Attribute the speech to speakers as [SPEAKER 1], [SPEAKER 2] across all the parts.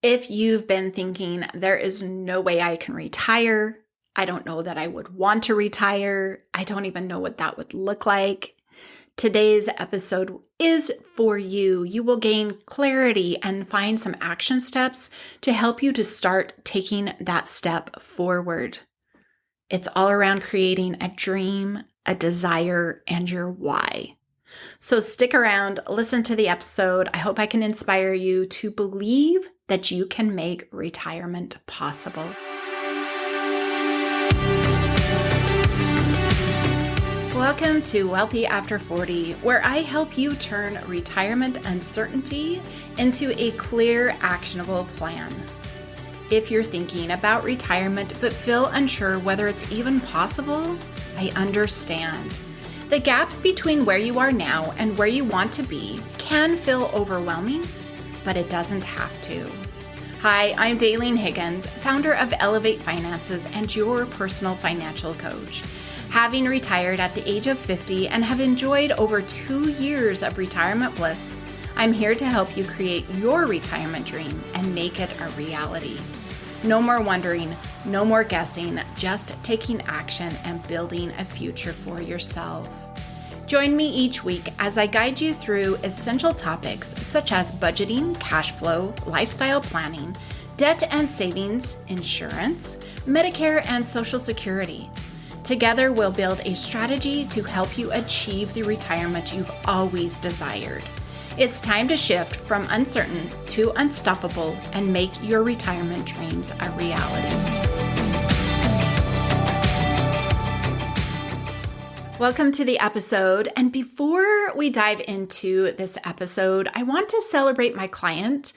[SPEAKER 1] If you've been thinking, there is no way I can retire, I don't know that I would want to retire, I don't even know what that would look like, today's episode is for you. You will gain clarity and find some action steps to help you to start taking that step forward. It's all around creating a dream, a desire, and your why. So stick around, listen to the episode. I hope I can inspire you to believe that you can make retirement possible. Welcome to Wealthy After 40, where I help you turn retirement uncertainty into a clear, actionable plan. If you're thinking about retirement but feel unsure whether it's even possible, I understand. The gap between where you are now and where you want to be can feel overwhelming, but it doesn't have to. Hi, I'm Daylene Higgins, founder of Elevate Finances and your personal financial coach. Having retired at the age of 50 and have enjoyed over 2 years of retirement bliss, I'm here to help you create your retirement dream and make it a reality. No more wondering, no more guessing, just taking action and building a future for yourself. Join me each week as I guide you through essential topics such as budgeting, cash flow, lifestyle planning, debt and savings, insurance, Medicare, and Social Security. Together, we'll build a strategy to help you achieve the retirement you've always desired. It's time to shift from uncertain to unstoppable and make your retirement dreams a reality. Welcome to the episode. And before we dive into this episode, I want to celebrate my client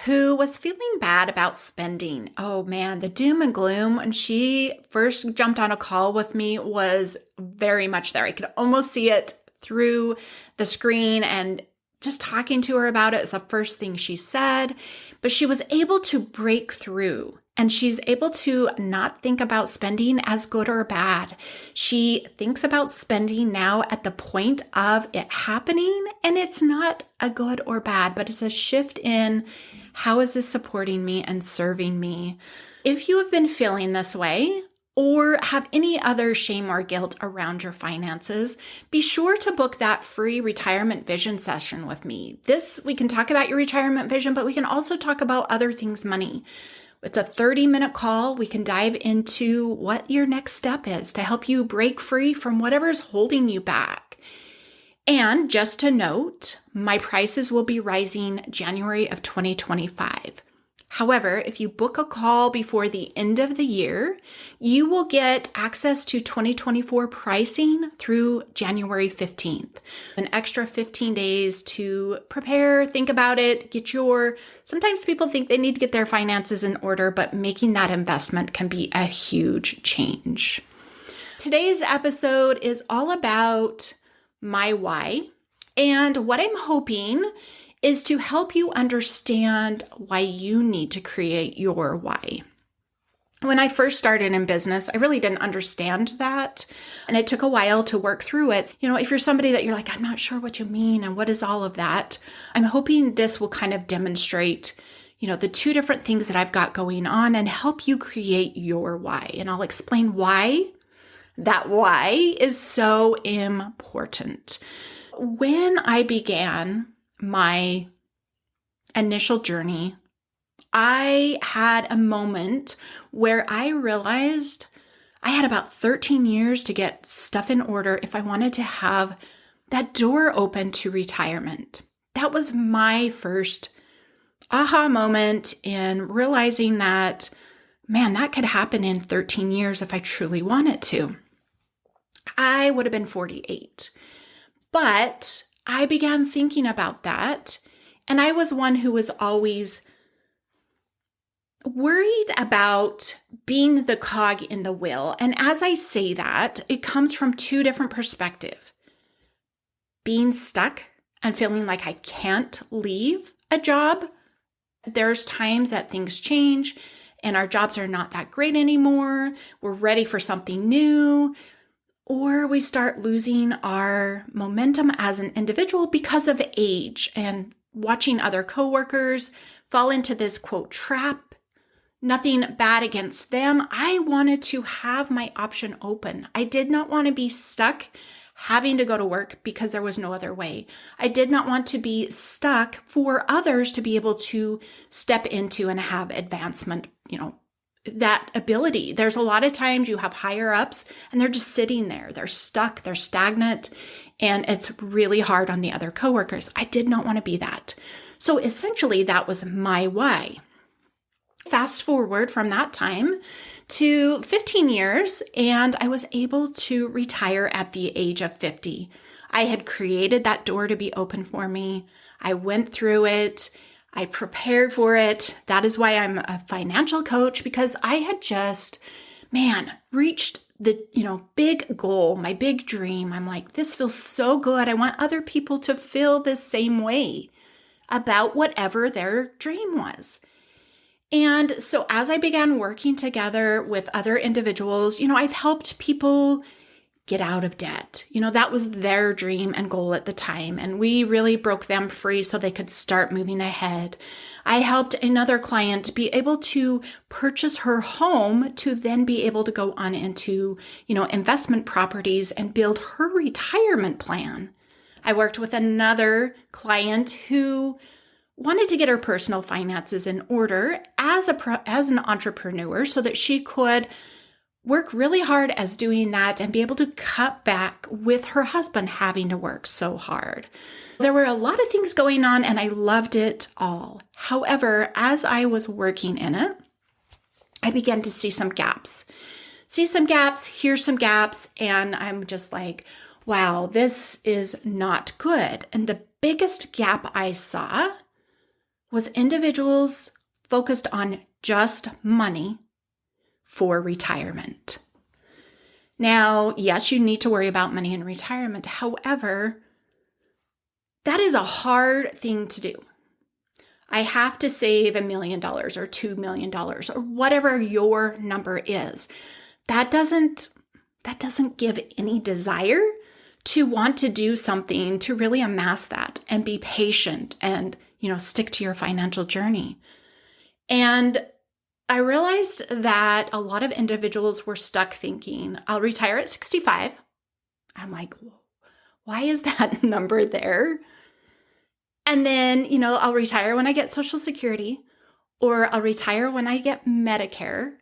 [SPEAKER 1] who was feeling bad about spending. Oh man, the doom and gloom when she first jumped on a call with me was very much there. I could almost see it through the screen, and just talking to her about it is the first thing she said, but she was able to break through and she's able to not think about spending as good or bad. She thinks about spending now at the point of it happening, and it's not a good or bad, but it's a shift in how is this supporting me and serving me. If you have been feeling this way, or have any other shame or guilt around your finances, be sure to book that free retirement vision session with me. We can talk about your retirement vision, but we can also talk about other things money. It's a 30-minute call. We can dive into what your next step is to help you break free from whatever's holding you back. And just to note, my prices will be rising January of 2025. However, if you book a call before the end of the year, you will get access to 2024 pricing through January 15th. An extra 15 days to prepare, think about it, sometimes people think they need to get their finances in order, but making that investment can be a huge change. Today's episode is all about my why, and what I'm hoping is to help you understand why you need to create your why. When I first started in business, I really didn't understand that, and it took a while to work through it. If you're somebody that you're like, I'm not sure what you mean and what is all of that, I'm hoping this will kind of demonstrate, the two different things that I've got going on and help you create your why. And I'll explain why that why is so important. When I began my initial journey, I had a moment where I realized I had about 13 years to get stuff in order if I wanted to have that door open to retirement. That was my first aha moment in realizing that, man, that could happen in 13 years if I truly wanted to. I would have been 48. But I began thinking about that, and I was one who was always worried about being the cog in the wheel. And as I say that, it comes from two different perspectives. Being stuck and feeling like I can't leave a job. There's times that things change and our jobs are not that great anymore. We're ready for something new. Or we start losing our momentum as an individual because of age and watching other coworkers fall into this quote trap. Nothing bad against them. I wanted to have my option open. I did not want to be stuck having to go to work because there was no other way. I did not want to be stuck for others to be able to step into and have advancement, that ability. There's a lot of times you have higher ups and they're just sitting there. They're stuck, they're stagnant, and it's really hard on the other coworkers. I did not want to be that. So essentially that was my why. Fast forward from that time to 15 years, and I was able to retire at the age of 50. I had created that door to be open for me. I went through it. I prepared for it. That is why I'm a financial coach, because I had just, reached the, big goal, my big dream. I'm like, this feels so good. I want other people to feel the same way about whatever their dream was. And so as I began working together with other individuals, I've helped people get out of debt. That was their dream and goal at the time. And we really broke them free so they could start moving ahead. I helped another client be able to purchase her home to then be able to go on into, investment properties and build her retirement plan. I worked with another client who wanted to get her personal finances in order as an entrepreneur so that she could work really hard as doing that and be able to cut back with her husband having to work so hard. There were a lot of things going on and I loved it all. However, as I was working in it, I began to see some gaps. Hear some gaps, and I'm just like, wow, this is not good. And the biggest gap I saw was individuals focused on just money for retirement. Now, yes, you need to worry about money in retirement. However, that is a hard thing to do. I have to save $1 million or $2 million or whatever your number is. That doesn't give any desire to want to do something to really amass that and be patient and stick to your financial journey. And I realized that a lot of individuals were stuck thinking, I'll retire at 65. I'm like, why is that number there? And then, I'll retire when I get Social Security, or I'll retire when I get Medicare.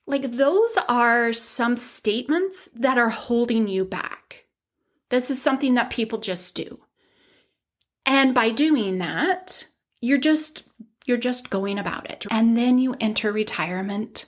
[SPEAKER 1] Like, those are some statements that are holding you back. This is something that people just do. And by doing that, you're just going about it. And then you enter retirement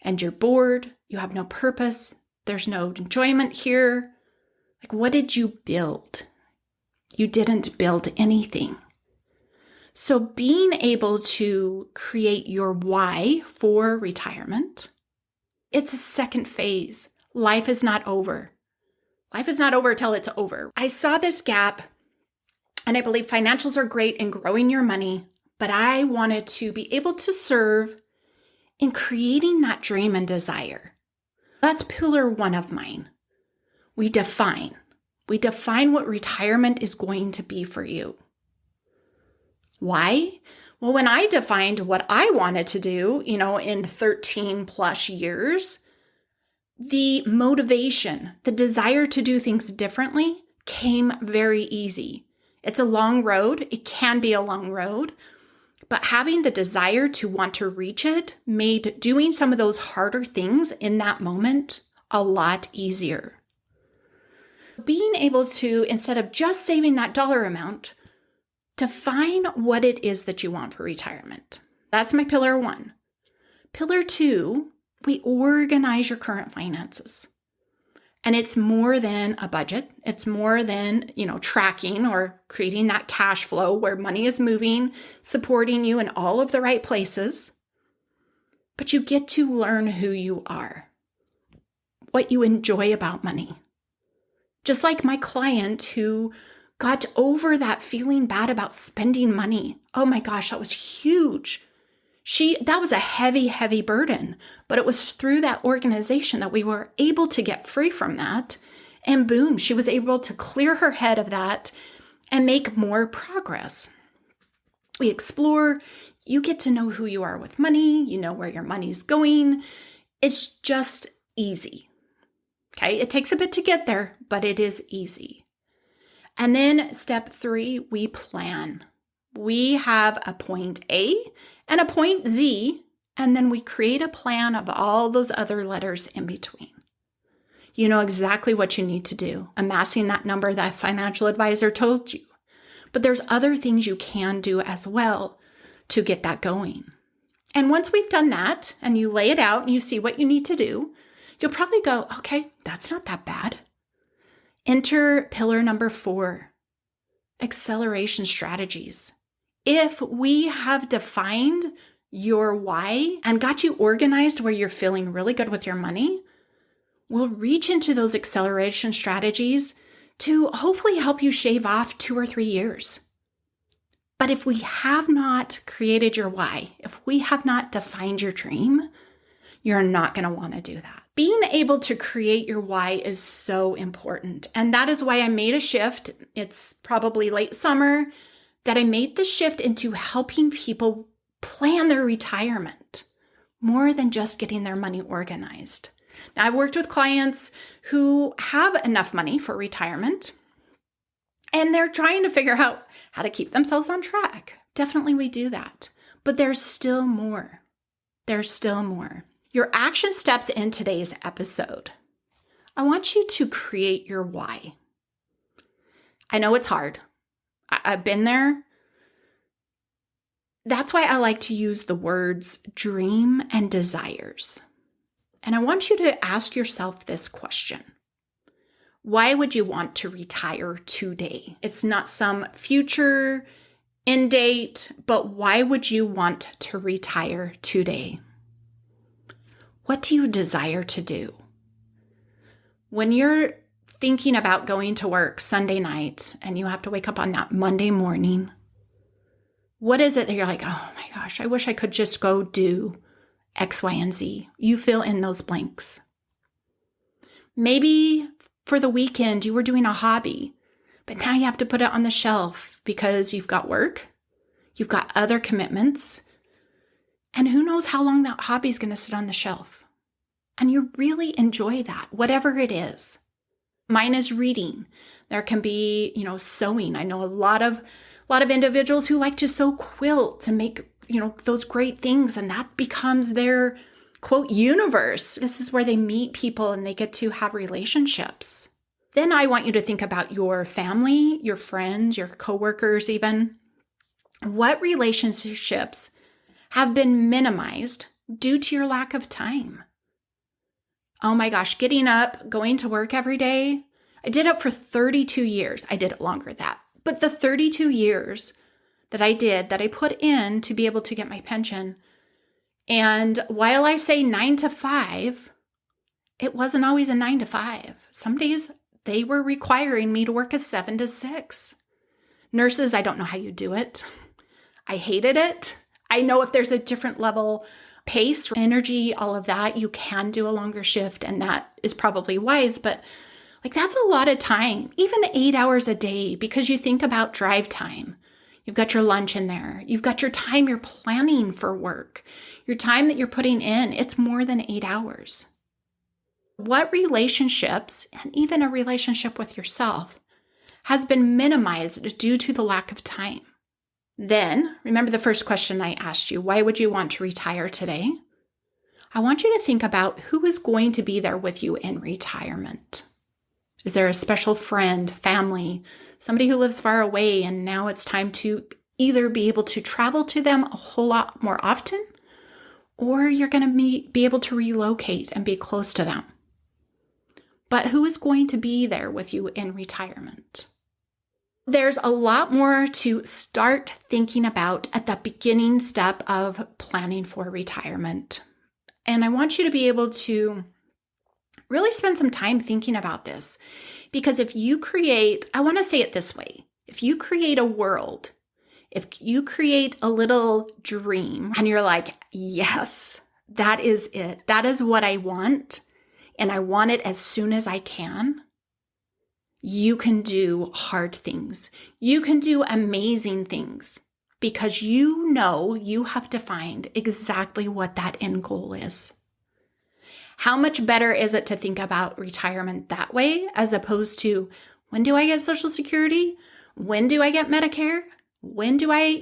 [SPEAKER 1] and you're bored. You have no purpose. There's no enjoyment here. Like, what did you build? You didn't build anything. So being able to create your why for retirement, it's a second phase. Life is not over. Life is not over till it's over. I saw this gap. And I believe financials are great in growing your money, but I wanted to be able to serve in creating that dream and desire. That's pillar one of mine. We define what retirement is going to be for you. Why? Well, when I defined what I wanted to do, in 13 plus years, the motivation, the desire to do things differently came very easy. It's a long road. It can be a long road, but having the desire to want to reach it made doing some of those harder things in that moment a lot easier. Being able to, instead of just saving that dollar amount, define what it is that you want for retirement. That's my pillar one. Pillar two, we organize your current finances. And it's more than a budget. It's more than, tracking or creating that cash flow where money is moving, supporting you in all of the right places. But you get to learn who you are, what you enjoy about money. Just like my client who got over that feeling bad about spending money. Oh my gosh, that was huge. That was a heavy, heavy burden, but it was through that organization that we were able to get free from that. And boom, she was able to clear her head of that and make more progress. We explore. You get to know who you are with money. You know where your money's going. It's just easy. Okay, it takes a bit to get there, but it is easy. And then step 3, we plan. We have a point A and a point Z, and then we create a plan of all those other letters in between. You know exactly what you need to do, amassing that number that financial advisor told you. But there's other things you can do as well to get that going. And once we've done that and you lay it out and you see what you need to do, you'll probably go, okay, that's not that bad. Enter pillar number 4, acceleration strategies. If we have defined your why and got you organized where you're feeling really good with your money, we'll reach into those acceleration strategies to hopefully help you shave off 2 or 3 years. But if we have not created your why, if we have not defined your dream, you're not going to want to do that. Being able to create your why is so important. And that is why I made a shift. It's probably late summer that I made the shift into helping people plan their retirement more than just getting their money organized. Now, I've worked with clients who have enough money for retirement, and they're trying to figure out how to keep themselves on track. Definitely we do that. But there's still more. There's still more. Your action steps in today's episode. I want you to create your why. I know it's hard. I've been there. That's why I like to use the words dream and desires. And I want you to ask yourself this question. Why would you want to retire today? It's not some future end date, but why would you want to retire today? What do you desire to do? When you're thinking about going to work Sunday night and you have to wake up on that Monday morning, what is it that you're like, oh my gosh, I wish I could just go do X, Y, and Z? You fill in those blanks. Maybe for the weekend you were doing a hobby, but now you have to put it on the shelf because you've got work, you've got other commitments, and who knows how long that hobby is going to sit on the shelf. And you really enjoy that, whatever it is. Mine is reading. There can be, sewing. I know a lot of individuals who like to sew quilts and make, those great things, and that becomes their quote universe. This is where they meet people and they get to have relationships. Then I want you to think about your family, your friends, your coworkers even. What relationships have been minimized due to your lack of time? Oh my gosh, getting up, going to work every day. I did it for 32 years. I did it longer than that. But the 32 years that I put in to be able to get my pension. And while I say 9 to 5, it wasn't always a 9 to 5. Some days they were requiring me to work a 7 to 6. Nurses, I don't know how you do it. I hated it. I know if there's a different level, pace, energy, all of that, you can do a longer shift, and that is probably wise, but that's a lot of time, even 8 hours a day, because you think about drive time. You've got your lunch in there. You've got your time you're planning for work. Your time that you're putting in, it's more than 8 hours. What relationships, and even a relationship with yourself, has been minimized due to the lack of time? Then, remember the first question I asked you, why would you want to retire today? I want you to think about who is going to be there with you in retirement. Is there a special friend, family, somebody who lives far away and now it's time to either be able to travel to them a whole lot more often, or you're going to be able to relocate and be close to them? But who is going to be there with you in retirement? There's a lot more to start thinking about at the beginning step of planning for retirement. And I want you to be able to really spend some time thinking about this. Because if you create, I want to say it this way, if you create a world, if you create a little dream and you're like, yes, that is it. That is what I want. And I want it as soon as I can. You can do hard things. You can do amazing things because you know you have defined exactly what that end goal is. How much better is it to think about retirement that way as opposed to, when do I get Social Security? When do I get Medicare? When do I,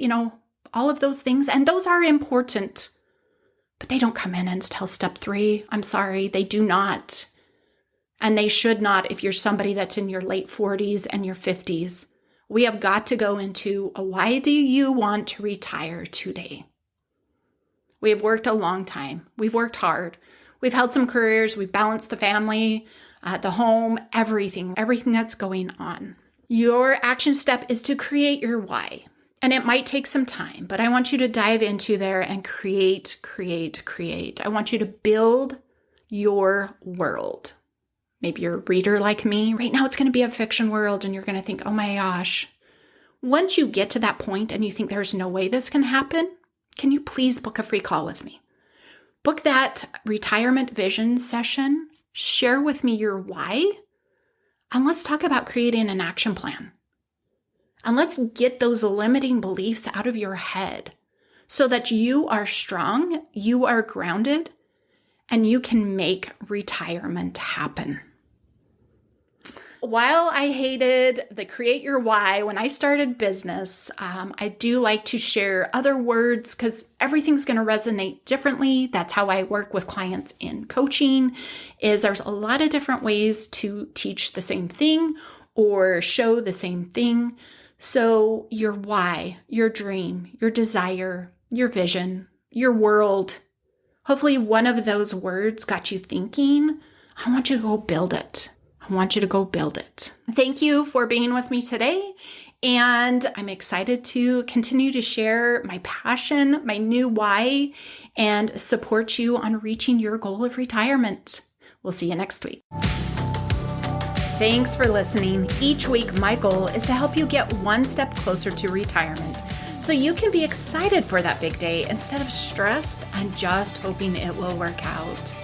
[SPEAKER 1] all of those things? And those are important, but they don't come in until step 3. I'm sorry, they do not. And they should not if you're somebody that's in your late 40s and your 50s. We have got to go into a why do you want to retire today? We have worked a long time. We've worked hard. We've held some careers. We've balanced the family, the home, everything that's going on. Your action step is to create your why. And it might take some time, but I want you to dive into there and create. I want you to build your world. Maybe you're a reader like me. Right now it's going to be a fiction world and you're going to think, oh my gosh. Once you get to that point and you think there's no way this can happen, can you please book a free call with me? Book that retirement vision session. Share with me your why. And let's talk about creating an action plan. And let's get those limiting beliefs out of your head so that you are strong, you are grounded, and you can make retirement happen. While I hated the create your why when I started business, I do like to share other words because everything's going to resonate differently. That's how I work with clients in coaching, is there's a lot of different ways to teach the same thing or show the same thing. So your why, your dream, your desire, your vision, your world, hopefully one of those words got you thinking. I want you to go build it. Thank you for being with me today. And I'm excited to continue to share my passion, my new why, and support you on reaching your goal of retirement. We'll see you next week. Thanks for listening. Each week, my goal is to help you get one step closer to retirement so you can be excited for that big day instead of stressed and just hoping it will work out.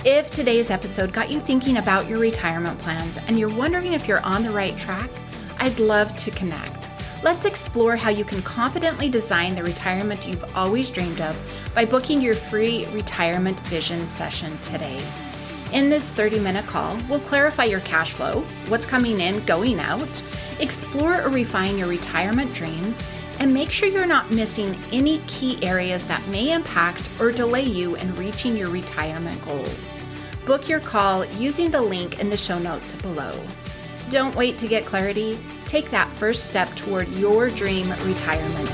[SPEAKER 1] If today's episode got you thinking about your retirement plans and you're wondering if you're on the right track, I'd love to connect. Let's explore how you can confidently design the retirement you've always dreamed of by booking your free retirement vision session today. In this 30-minute call, we'll clarify your cash flow, what's coming in, going out, explore or refine your retirement dreams, and make sure you're not missing any key areas that may impact or delay you in reaching your retirement goal. Book your call using the link in the show notes below. Don't wait to get clarity. Take that first step toward your dream retirement